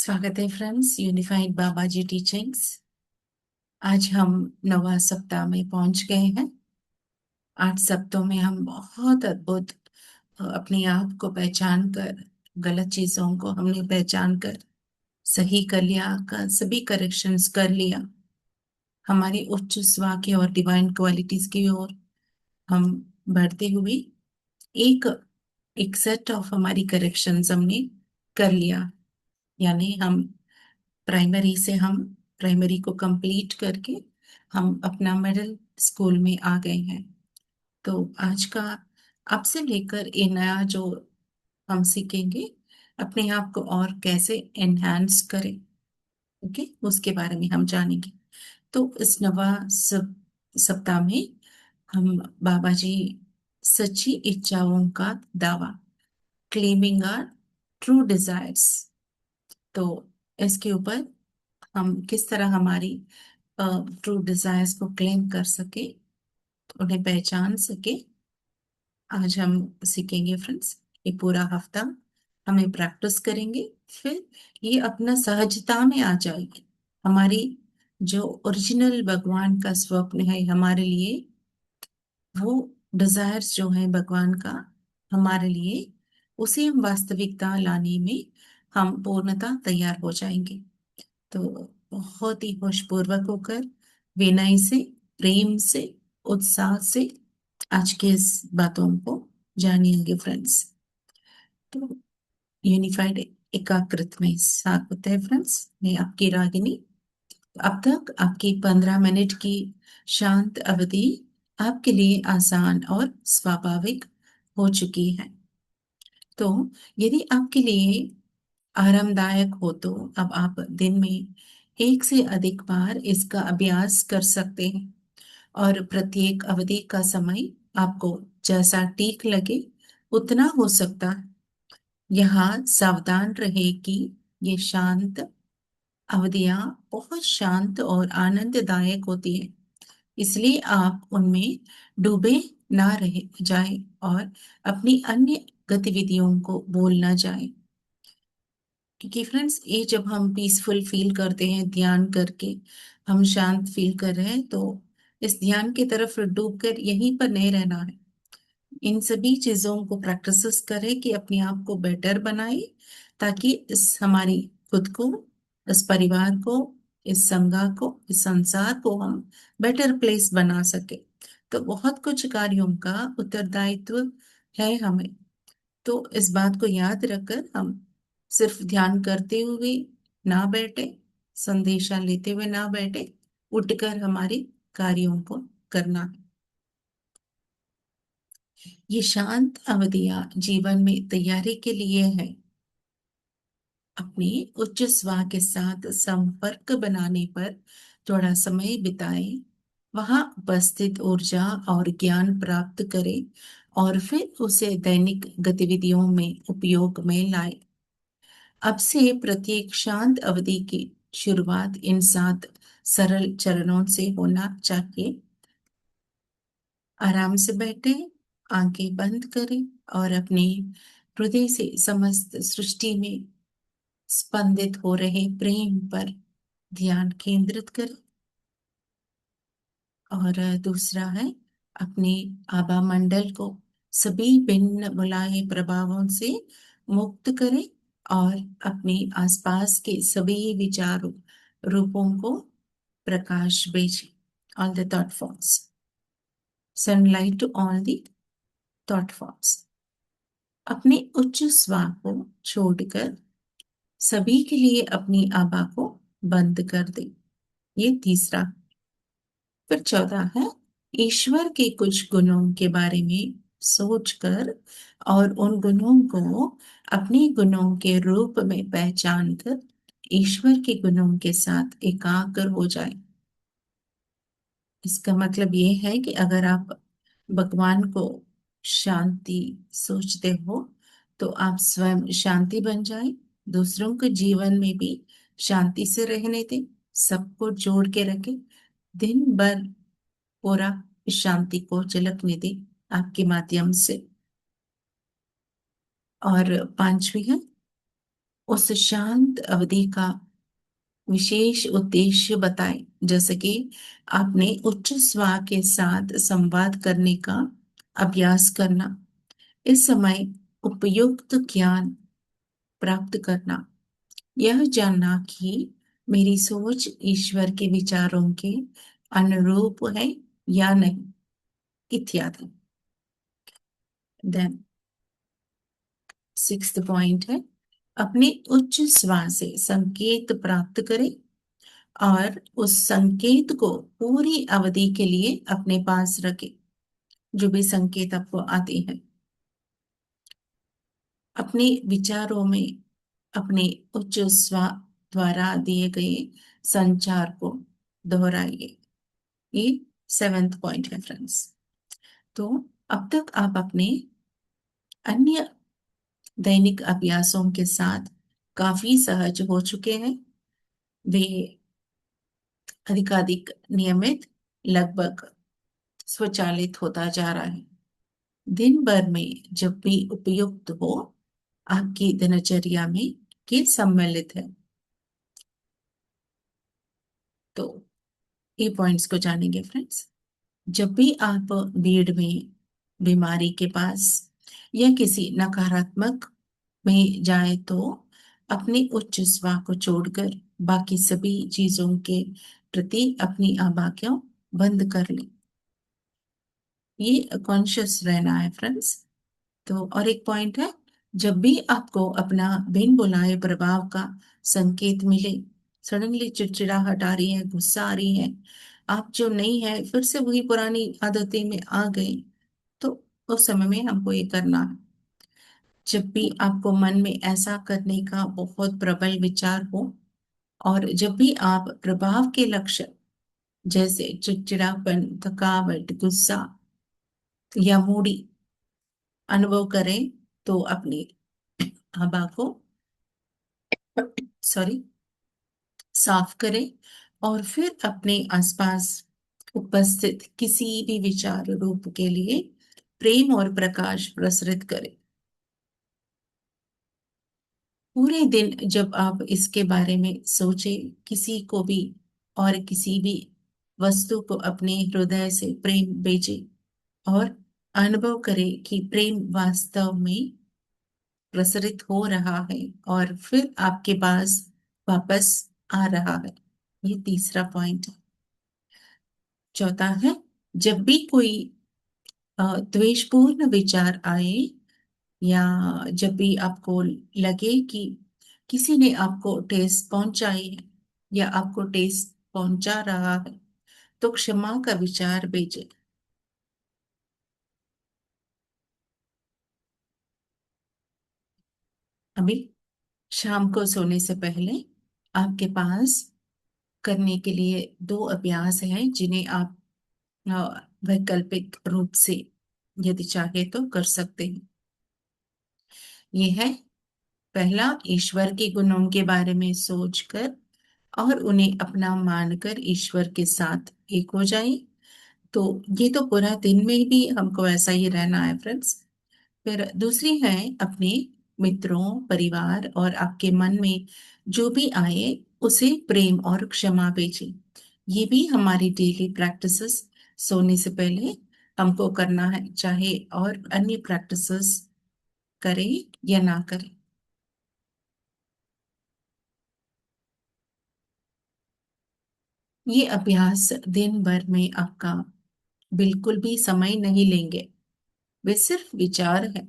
स्वागत है friends unified बाबा जी teachings. आज हम नवा सप्ताह में पहुंच गए हैं। 8 सप्ताह में हम बहुत अद्भुत अपने आप को पहचान कर, गलत चीजों को हमने पहचान कर सही कर लिया, सभी करेक्शंस कर लिया। हमारी उच्च स्वास्थ्य और डिवाइन क्वालिटीज की ओर हम बढ़ते हुए एक एक सेट ऑफ हमारी करेक्शंस हमने कर लिया। यानी हम प्राइमरी को कंप्लीट करके हम अपना मिडिल स्कूल में आ गए हैं। तो आज का आपसे लेकर ये नया जो हम सीखेंगे, अपने आप को और कैसे एनहांस करें, ओके, उसके बारे में हम जानेंगे। तो इस सप्ताह में हम बाबा जी सच्ची इच्छाओं का दावा, क्लेमिंग आर ट्रू डिजायर्स, तो इसके ऊपर हम किस तरह हमारी ट्रू डिजायर्स को क्लेम कर सके, उन्हें पहचान सके, आज हम सीखेंगे फ्रेंड्स। ये पूरा हफ्ता हमें प्रैक्टिस करेंगे, फिर ये अपना सहजता में आ जाएगी। हमारी जो ओरिजिनल भगवान का स्वप्न है हमारे लिए, वो डिजायर्स जो है भगवान का हमारे लिए, उसे हम वास्तविकता लाने में हम पूर्णतः तैयार हो जाएंगे। तो बहुत ही होशपूर्वक होकर, विनय से, प्रेम से, उत्साह से आज के इस बातों को जानिएंगे फ्रेंड्स। तो यूनिफाइड एकाकृत में स्वागत है फ्रेंड्स। मैं आपकी रागिनी। अब तक आपकी 15 मिनट की शांत अवधि आपके लिए आसान और स्वाभाविक हो चुकी है। तो यदि आपके लिए आरामदायक हो तो अब आप दिन में एक से अधिक बार इसका अभ्यास कर सकते हैं, और प्रत्येक अवधि का समय आपको जैसा ठीक लगे उतना हो सकता है। यहाँ सावधान रहे कि ये शांत अवधियां बहुत शांत और आनंददायक होती है, इसलिए आप उनमें डूबे ना रह जाए और अपनी अन्य गतिविधियों को भूल ना जाए। क्योंकि फ्रेंड्स, ये जब हम पीसफुल फील करते हैं ध्यान करके, हम शांत फील कर रहे हैं, तो इस ध्यान की तरफ डूब कर यहीं पर नहीं रहना है। इन सभी चीजों को प्रैक्टिस करें कि अपने आप को बेटर बनाए, ताकि इस हमारी खुद को, इस परिवार को, इस संघा को, इस संसार को हम बेटर प्लेस बना सके। तो बहुत कुछ कार्यों का उत्तरदायित्व है हमें। तो इस बात को याद रखकर हम सिर्फ ध्यान करते हुए ना बैठे, संदेशा लेते हुए ना बैठे, उठकर हमारे कार्यों को करना है। ये शांत अवधियां जीवन में तैयारी के लिए है। अपने उच्च स्वर के साथ संपर्क बनाने पर थोड़ा समय बिताए, वहां उपस्थित ऊर्जा और ज्ञान प्राप्त करें, और फिर उसे दैनिक गतिविधियों में उपयोग में लाए। अब से प्रत्येक शांत अवधि की शुरुआत इन 7 सरल चरणों से होना चाहिए। आराम से बैठे, आंखें बंद करें और अपने हृदय से समस्त सृष्टि में स्पंदित हो रहे प्रेम पर ध्यान केंद्रित करें। और दूसरा है, अपने आभा मंडल को सभी भिन्न बुलाए प्रभावों से मुक्त करें और अपने आसपास के सभी विचारों, रूपों को प्रकाश भेजें। All the thought forms, sunlight to all the thought forms. अपने उच्च स्वर को छोड़कर सभी के लिए अपनी आभा को बंद कर दे। ये तीसरा। फिर चौथा है, ईश्वर के कुछ गुणों के बारे में सोचकर और उन गुणों को अपने गुणों के रूप में पहचान कर ईश्वर के गुणों के साथ एकाग्र हो जाए। इसका मतलब ये है कि अगर आप भगवान को शांति सोचते हो, तो आप स्वयं शांति बन जाए, दूसरों के जीवन में भी शांति से रहने दें, सबको जोड़ के रखें, दिन भर पूरा इस शांति को झलकने दें आपके माध्यम से। और पांचवी है, उस शांत अवधि का विशेष उद्देश्य बताएं, जैसे कि आपने उच्च स्वर के साथ संवाद करने का अभ्यास करना, इस समय उपयुक्त ज्ञान प्राप्त करना, यह जानना कि मेरी सोच ईश्वर के विचारों के अनुरूप है या नहीं, इत्यादि। देन सिक्स्थ पॉइंट है, अपने उच्च स्वर से संकेत प्राप्त करें और उस संकेत को पूरी अवधि के लिए अपने पास रखें। जो भी संकेत आपको आते हैं, अपने विचारों में अपने उच्च स्वर द्वारा दिए गए संचार को दोहराइए। ये सेवेंथ पॉइंट है फ्रेंड्स। तो अब तक आप अपने अन्य दैनिक अभ्यासों के साथ काफी सहज हो चुके हैं। वे अधिकाधिक नियमित, लगभग स्वचालित होता जा रहा है। दिन भर में जब भी उपयुक्त हो, आपकी दिनचर्या में ये सम्मिलित है। तो ये पॉइंट्स को जानेंगे फ्रेंड्स। जब भी आप भीड़ में, बीमारी के पास या किसी नकारात्मक में जाए तो अपने उच्च स्वर को छोड़कर बाकी सभी चीजों के प्रति अपनी आवाज़ बंद कर लें। ये कॉन्शियस रहना है फ्रेंड्स। तो और एक पॉइंट है, जब भी आपको अपना बिन बुलाए प्रभाव का संकेत मिले, सडनली चिड़चिड़ाहट आ रही है, गुस्सा आ रही है, आप जो नहीं है फिर से वही पुरानी आदतें में आ गए, तो उस समय में हमको ये करना है। जब भी आपको मन में ऐसा करने का बहुत प्रबल विचार हो, और जब भी आप प्रभाव के लक्षण जैसे चिड़चिड़ापन, थकावट, गुस्सा या मूडी अनुभव करें, तो अपनी हवा को सॉरी साफ करें और फिर अपने आसपास उपस्थित किसी भी विचार रूप के लिए प्रेम और प्रकाश प्रसरित करें। पूरे दिन जब आप इसके बारे में सोचें, किसी को भी और किसी भी वस्तु को अपने हृदय से प्रेम भेजें और अनुभव करें कि प्रेम वास्तव में प्रसरित हो रहा है और फिर आपके पास वापस आ रहा है। ये तीसरा पॉइंट है। चौथा है, जब भी कोई द्वेषपूर्ण विचार आए या जब भी आपको लगे कि किसी ने आपको ठेस पहुंचाई है या आपको ठेस पहुंचा रहा है, तो क्षमा का विचार भेजें। अभी शाम को सोने से पहले आपके पास करने के लिए दो अभ्यास हैं, जिन्हें आप वैकल्पिक रूप से यदि चाहे तो कर सकते हैं। ये है, पहला, ईश्वर के गुणों के बारे में सोचकर और उन्हें अपना मानकर ईश्वर के साथ एक हो जाए। तो ये तो पूरा दिन में भी हमको ऐसा ही रहना है फ्रेंड्स। फिर दूसरी है, अपने मित्रों, परिवार और आपके मन में जो भी आए उसे प्रेम और क्षमा भेजें। ये भी हमारी डेली प्रैक्टिसेस सोने से पहले हमको करना है, चाहे और अन्य प्रैक्टिसेस करें या ना करें। ये अभ्यास दिन भर में आपका बिल्कुल भी समय नहीं लेंगे। वे सिर्फ विचार है,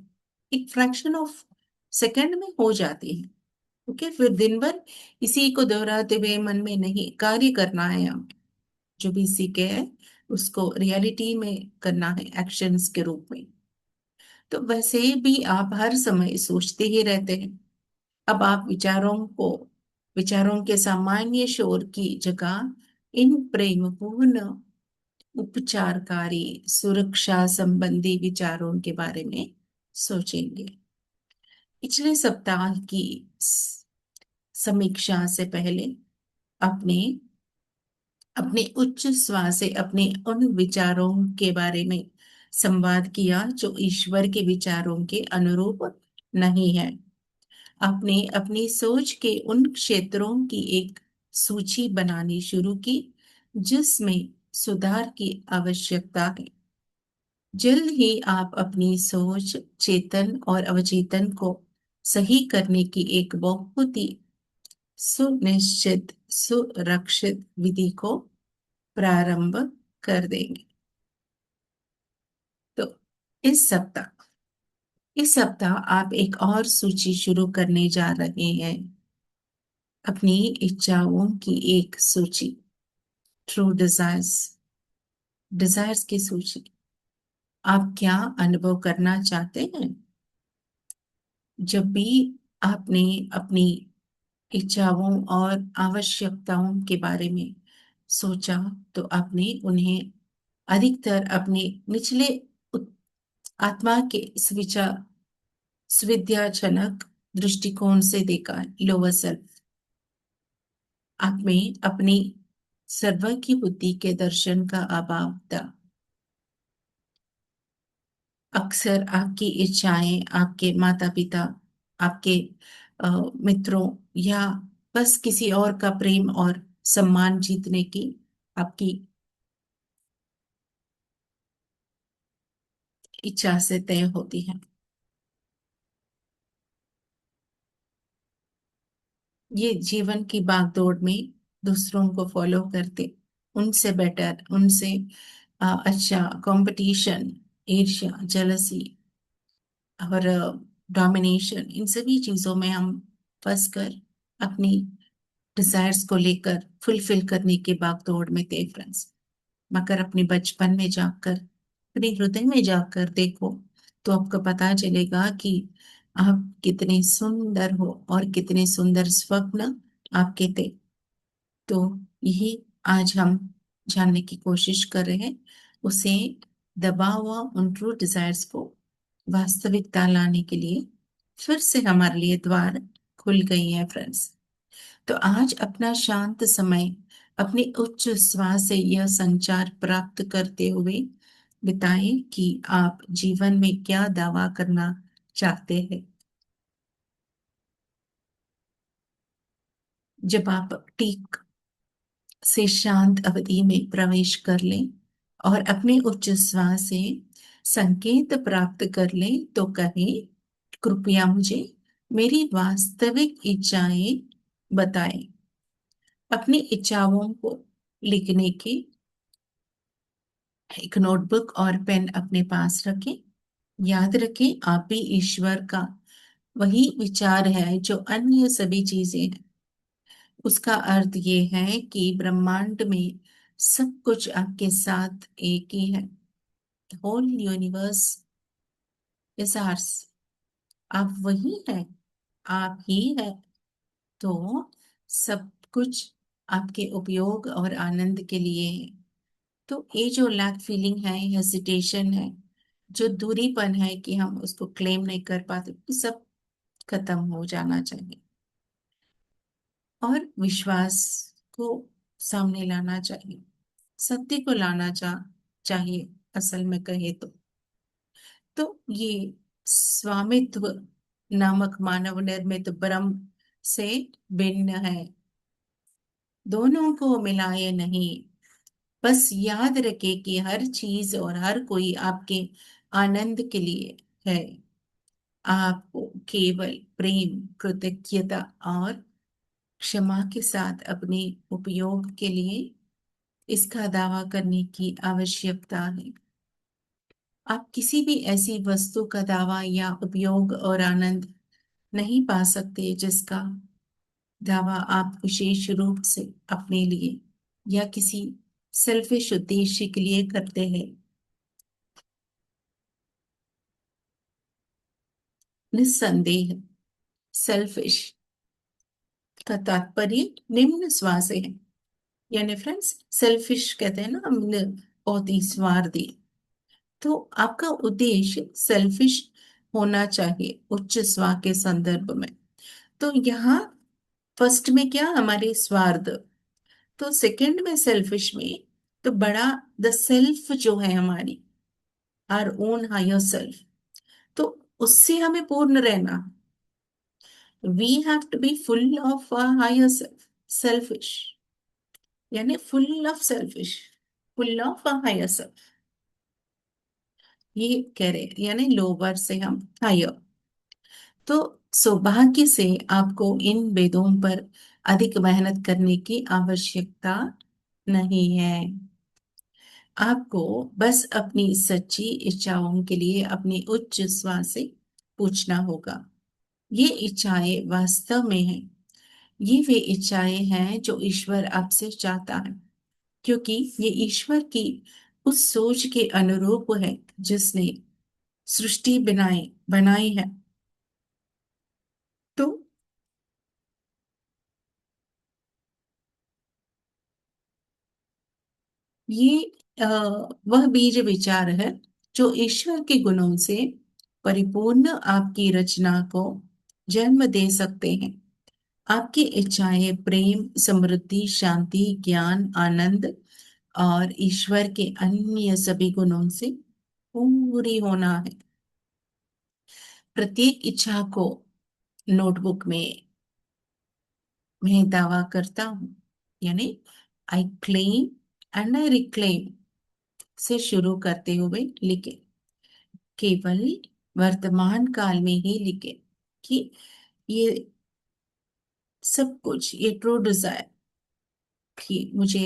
एक फ्रैक्शन ऑफ सेकंड में हो जाती है। ओके, फिर दिन भर इसी को दोहराते हुए मन में नहीं कार्य करना है। हम जो भी सीखे हैं उसको रियलिटी में करना है, एक्शंस के रूप में। तो वैसे भी आप हर समय सोचते ही रहते हैं। अब आप विचारों के सामान्य शोर की जगह इन प्रेमपूर्ण, उपचारकारी, सुरक्षा संबंधी विचारों के बारे में सोचेंगे। पिछले सप्ताह की समीक्षा से पहले अपने अपने उच्च स्वर से अपने उन विचारों के बारे में संवाद किया जो ईश्वर के विचारों के अनुरूप नहीं है। आपने अपनी सोच के उन क्षेत्रों की एक सूची बनानी शुरू की जिसमें सुधार की आवश्यकता है। जल्द ही आप अपनी सोच, चेतन और अवचेतन को सही करने की एक बहुत ही सुनिश्चित, सुरक्षित विधि को प्रारंभ कर देंगे। तो इस सप्ताह इस सप्ताह आप एक और सूची शुरू करने जा रहे हैं, अपनी इच्छाओं की एक सूची। ट्रू डिजायर्स, डिजायर्स की सूची। आप क्या अनुभव करना चाहते हैं? जब भी आपने अपनी इच्छाओं और आवश्यकताओं के बारे में सोचा, तो आपने उन्हें अधिकतर अपने निचले उत- आत्मा के सुविधाजनक दृष्टिकोण से देखा, लोअर सेल्फ। आप में अपनी सर्व की बुद्धि के दर्शन का अभाव था। अक्सर आपकी इच्छाएं आपके माता पिता, आपके अ, मित्रों या बस किसी और का प्रेम और सम्मान जीतने की आपकी इच्छा से तय होती है। ये जीवन की भागदौड़ में दूसरों को फॉलो करते, उनसे बेटर, उनसे अच्छा कंपटीशन, ईर्ष्या, जेलसी और डोमिनेशन, इन सभी चीजों में हम फंस कर अपनी डिजायर्स को लेकर फुलफिल करने के भागदौड़ में थे फ्रेंड्स। मगर अपने बचपन में जाकर, अपने हृदय में जाकर देखो, तो आपको पता चलेगा कि आप कितने सुंदर हो और कितने सुंदर स्वप्न आपके थे। तो यही आज हम जानने की कोशिश कर रहे हैं, उसे दबा हुआ उन ट्रू डिजायर्स को वास्तविकता लाने के लिए फिर से हमारे लिए द्वार खुल गई है फ्रेंड्स। तो आज अपना शांत समय अपने उच्च श्वास से यह संचार प्राप्त करते हुए बिताएं कि आप जीवन में क्या दावा करना चाहते हैं। जब आप ठीक से शांत अवधि में प्रवेश कर लें और अपने उच्च श्वास से संकेत प्राप्त कर लें, तो कहें, कृपया मुझे मेरी वास्तविक इच्छाएं बताएं। अपनी इच्छाओं को लिखने की एक नोटबुक और पेन अपने पास रखें। याद रखें, आप भी ईश्वर का वही विचार है जो अन्य सभी चीजें हैं। उसका अर्थ ये है कि ब्रह्मांड में सब कुछ आपके साथ एक ही है। Whole universe is ours. आप वही है, आप ही है। तो सब कुछ आपके उपयोग और आनंद के लिए है। तो ये जो लैक फीलिंग है, हेजिटेशन है, जो दूरीपन है कि हम उसको क्लेम नहीं कर पाते, ये सब खत्म हो जाना चाहिए। और विश्वास को सामने लाना चाहिए, सत्य को चाहिए, असल में कहे तो ये स्वामित्व नामक मानव निर्मित ब्रह्म से भिन्न है। दोनों को मिलाए नहीं। बस याद रखे कि हर चीज और हर कोई आपके आनंद के लिए है। आपको केवल प्रेम, कृतज्ञता और क्षमा के साथ अपने उपयोग के लिए इसका दावा करने की आवश्यकता है। आप किसी भी ऐसी वस्तु का दावा या उपयोग और आनंद नहीं पा सकते जिसका दावा आप विशेष रूप से अपने लिए या किसी सेल्फिश उद्देश्य के लिए करते हैं। निस्संदेह सेल्फिश का तात्पर्य निम्न स्वा से है। यानी फ्रेंड्स, सेल्फिश कहते हैं ना हम, बहुत ही स्वार्थी। तो आपका उद्देश्य सेल्फिश होना चाहिए उच्च स्वा के संदर्भ में। तो यहाँ फर्स्ट में क्या, हमारे स्वार्थ। तो सेकंड में सेल्फिश में, तो बड़ा द सेल्फ जो है हमारी, आर ओन हायर सेल्फ, तो उससे हमें पूर्ण रहना। We have to be full of higher self, selfish, यानी full of selfish, full of higher self, ये कह रहे हैं, यानी लोअर से हम हायर। तो सौभाग्य से आपको इन वेदों पर अधिक मेहनत करने की आवश्यकता नहीं है। आपको बस अपनी सच्ची इच्छाओं के लिए अपनी उच्च स्वर से पूछना होगा। ये इच्छाएं वास्तव में हैं। ये वे इच्छाएं हैं जो ईश्वर आपसे चाहता है, क्योंकि ये ईश्वर की उस सोच के अनुरूप है जिसने सृष्टि बनाई है। तो ये अ, वह बीज विचार है जो ईश्वर के गुणों से परिपूर्ण आपकी रचना को जन्म दे सकते हैं। आपकी इच्छाएं प्रेम, समृद्धि, शांति, ज्ञान, आनंद और ईश्वर के अन्य सभी गुणों से पूरी होना है। प्रत्येक इच्छा को नोटबुक में मैं दावा करता हूँ, यानी I claim and I reclaim से शुरू करते हुए लिखे, केवल वर्तमान काल में ही लिखे कि ये सब कुछ, ये ट्रू डिजायर कि मुझे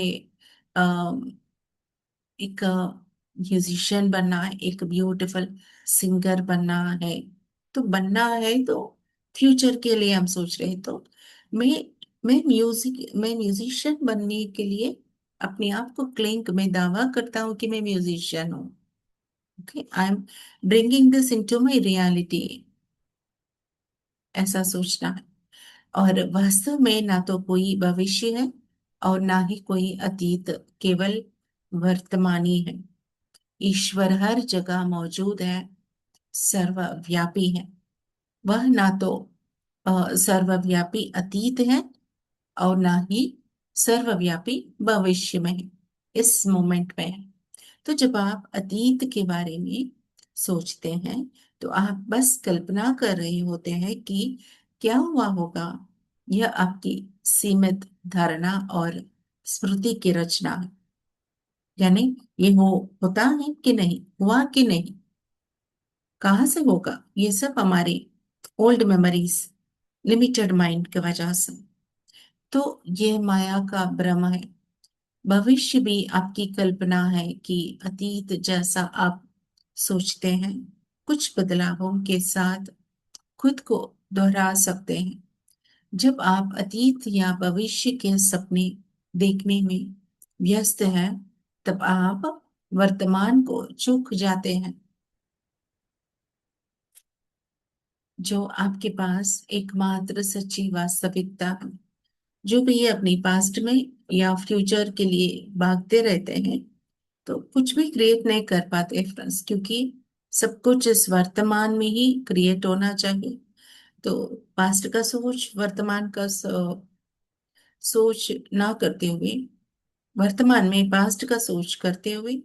एक म्यूजिशियन बनना है, एक ब्यूटीफुल सिंगर बनना है। तो बनना है तो फ्यूचर के लिए हम सोच रहे हैं। तो मैं मैं म्यूजिशियन बनने के लिए अपने आप को क्लेम, मैं दावा करता हूँ कि मैं म्यूजिशियन हूँ। Okay, I am bringing this into my reality, ऐसा सोचना है। और वास्तव में ना तो कोई भविष्य है और ना ही कोई अतीत, केवल वर्तमानी है। ईश्वर हर जगह मौजूद है, सर्वव्यापी है। वह ना तो सर्वव्यापी अतीत है और ना ही सर्वव्यापी भविष्य में है, इस मोमेंट में है। तो जब आप अतीत के बारे में सोचते हैं तो आप बस कल्पना कर रहे होते हैं कि क्या हुआ होगा। यह आपकी सीमित धारणा और स्मृति की रचना है, यानी ये होता है कि नहीं, हुआ कि नहीं, कहाँ से होगा, ये सब हमारे ओल्ड मेमोरीज, लिमिटेड माइंड की वजह से। तो ये माया का भ्रम है। भविष्य भी आपकी कल्पना है कि अतीत जैसा आप सोचते हैं, कुछ बदलावों के साथ खुद को दोहरा सकते हैं। जब आप अतीत या भविष्य के सपने देखने में व्यस्त हैं, तब आप वर्तमान को चूक जाते हैं, जो आपके पास एकमात्र सच्ची वास्तविकता है। जो भी ये अपनी पास्ट में या फ्यूचर के लिए भागते रहते हैं, तो कुछ भी क्रिएट नहीं कर पाते फ्रेंड्स, क्योंकि सब कुछ इस वर्तमान में ही क्रिएट होना चाहिए। तो पास्ट का सोच, वर्तमान का सोच ना करते हुए, वर्तमान में पास्ट का सोच करते हुए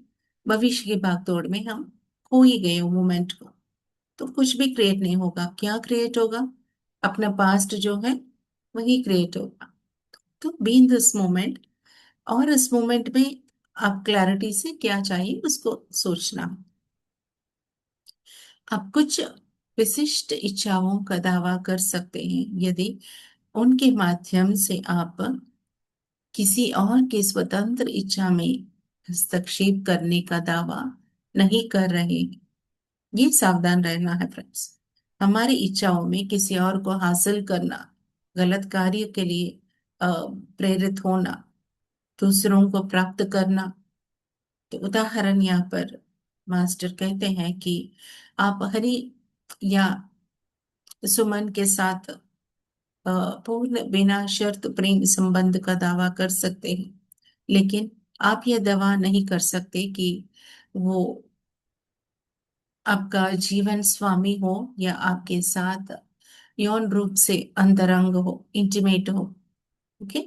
भविष्य की भागदौड़ में हम खो ही गए हो मोमेंट को। तो कुछ भी क्रिएट नहीं होगा। क्या क्रिएट होगा? अपना पास्ट जो है वही क्रिएट होगा। तो बी इन दिस मोमेंट, और इस मोमेंट में आप क्लैरिटी से क्या चाहिए उसको सोचना। आप कुछ विशिष्ट इच्छाओं का दावा कर सकते हैं यदि उनके माध्यम से आप किसी और की स्वतंत्र इच्छा में हस्तक्षेप करने का दावा नहीं कर रहे हैं। ये सावधान रहना है फ्रेंड्स। हमारी इच्छाओं में किसी और को हासिल करना, गलत कार्य के लिए प्रेरित होना, दूसरों को प्राप्त करना। तो उदाहरण यहाँ पर मास्टर कहते हैं कि आप हरि या सुमन के साथ पूर्ण बिना शर्त प्रेम संबंध का दावा कर सकते हैं, लेकिन आप यह दावा नहीं कर सकते कि वो आपका जीवन स्वामी हो या आपके साथ यौन रूप से अंतरंग हो, इंटीमेट हो। ओके,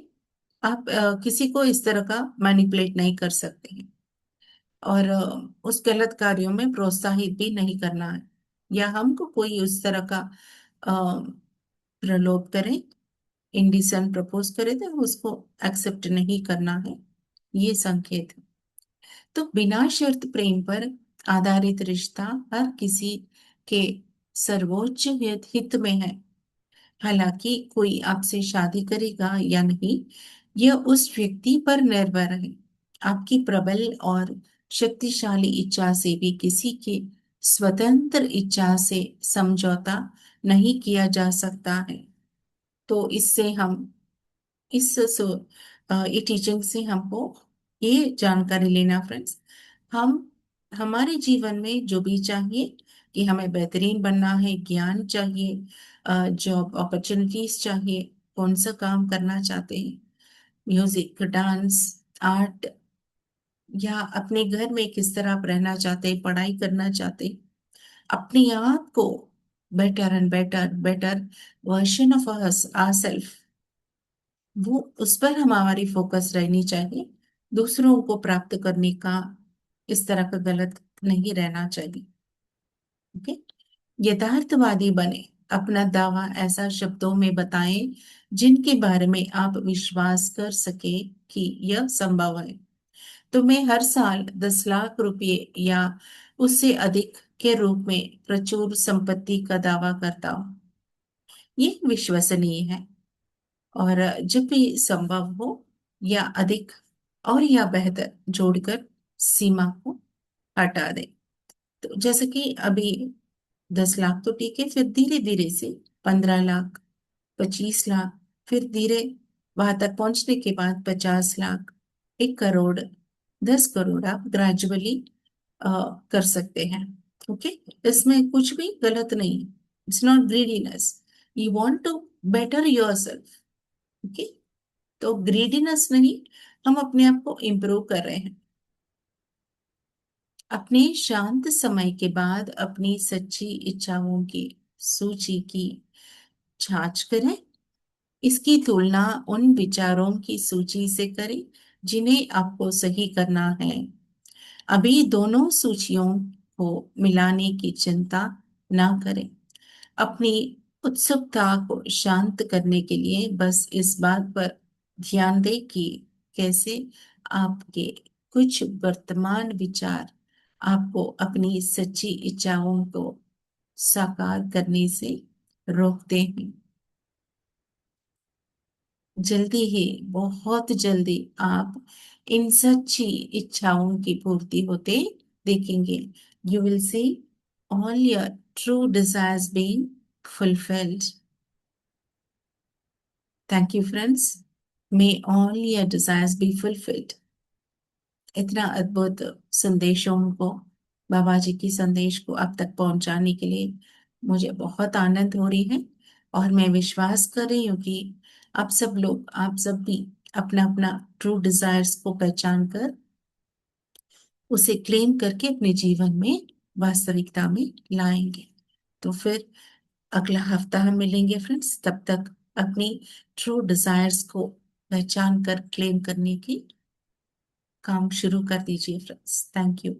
आप किसी को इस तरह का मैनिपुलेट नहीं कर सकते हैं, और उस गलत कार्यों में प्रोत्साहित भी नहीं करना है, या हमको कोई उस तरह का प्रलोभ करें, इंडिसेंट प्रपोज करे तो उसको एक्सेप्ट नहीं करना है, ये संकेत है। तो बिना शर्त प्रेम पर आधारित रिश्ता हर किसी के सर्वोच्च हित में है। हालांकि कोई आपसे शादी करेगा या नहीं, यह उस व्यक्ति पर निर्भर है। आपकी प्रबल और शक्तिशाली इच्छा से भी किसी के स्वतंत्र इच्छा से समझौता नहीं किया जा सकता है। तो इससे हम इस ये टीचिंग से हमको ये जानकारी लेना फ्रेंड्स, हम हमारे जीवन में जो भी चाहिए कि हमें बेहतरीन बनना है, ज्ञान चाहिए, जॉब अपॉर्चुनिटीज चाहिए, कौन सा काम करना चाहते हैं, म्यूजिक, डांस, आर्ट, या अपने घर में किस तरह आप रहना चाहते हैं, पढ़ाई करना चाहते हैं, अपने आप को better and better better version of our self, वो उस पर हमारी फोकस रहनी चाहिए। दूसरों को प्राप्त करने का इस तरह का गलत नहीं रहना चाहिए। ओके। यथार्थवादी बने, अपना दावा ऐसा शब्दों में बताएं जिनके बारे में आप विश्वास कर सके कि यह संभव है। तो मैं हर साल 10 लाख रुपए या उससे अधिक के रूप में प्रचुर संपत्ति का दावा करता हूँ। ये विश्वसनीय है। और जब भी संभव हो या अधिक और या बेहतर जोड़कर सीमा को हटा दे। तो जैसे कि अभी 10 लाख तो ठीक है, फिर धीरे धीरे से 15 लाख, 25 लाख, फिर धीरे वहां तक पहुंचने के बाद 50 लाख, 1 करोड़, 10 करोड़ आप ग्रेजुअली कर सकते हैं। ओके। इसमें कुछ भी गलत नहीं, it's not greediness, you want to better your self. Okay. तो ग्रीडीनेस नहीं, हम अपने आप को इम्प्रूव कर रहे हैं। अपने शांत समय के बाद अपनी सच्ची इच्छाओं की सूची की जांच करें। इसकी तुलना उन विचारों की सूची से करें जिन्हें आपको सही करना है। अभी दोनों सूचियों को मिलाने की चिंता ना करें। अपनी उत्सुकता को शांत करने के लिए बस इस बात पर ध्यान दें कि कैसे आपके कुछ वर्तमान विचार आपको अपनी सच्ची इच्छाओं को साकार करने से रोकते हैं। जल्दी ही, बहुत जल्दी आप इन सच्ची इच्छाओं की पूर्ति होते देखेंगे। You will see all your true desires being fulfilled. Thank you, friends. May all your desires be fulfilled. इतना अद्भुत संदेशों को, बाबा जी की संदेश को आप तक पहुंचाने के लिए मुझे बहुत आनंद हो रही है। और मैं विश्वास कर रही हूँ कि आप सब लोग, आप सब भी अपना अपना ट्रू डिजायर्स को पहचान कर उसे क्लेम करके अपने जीवन में वास्तविकता में लाएंगे। तो फिर अगला हफ्ता हम मिलेंगे फ्रेंड्स। तब तक अपनी ट्रू डिजायर्स को पहचान कर क्लेम करने की काम शुरू कर दीजिए फ्रेंड्स। Thank you.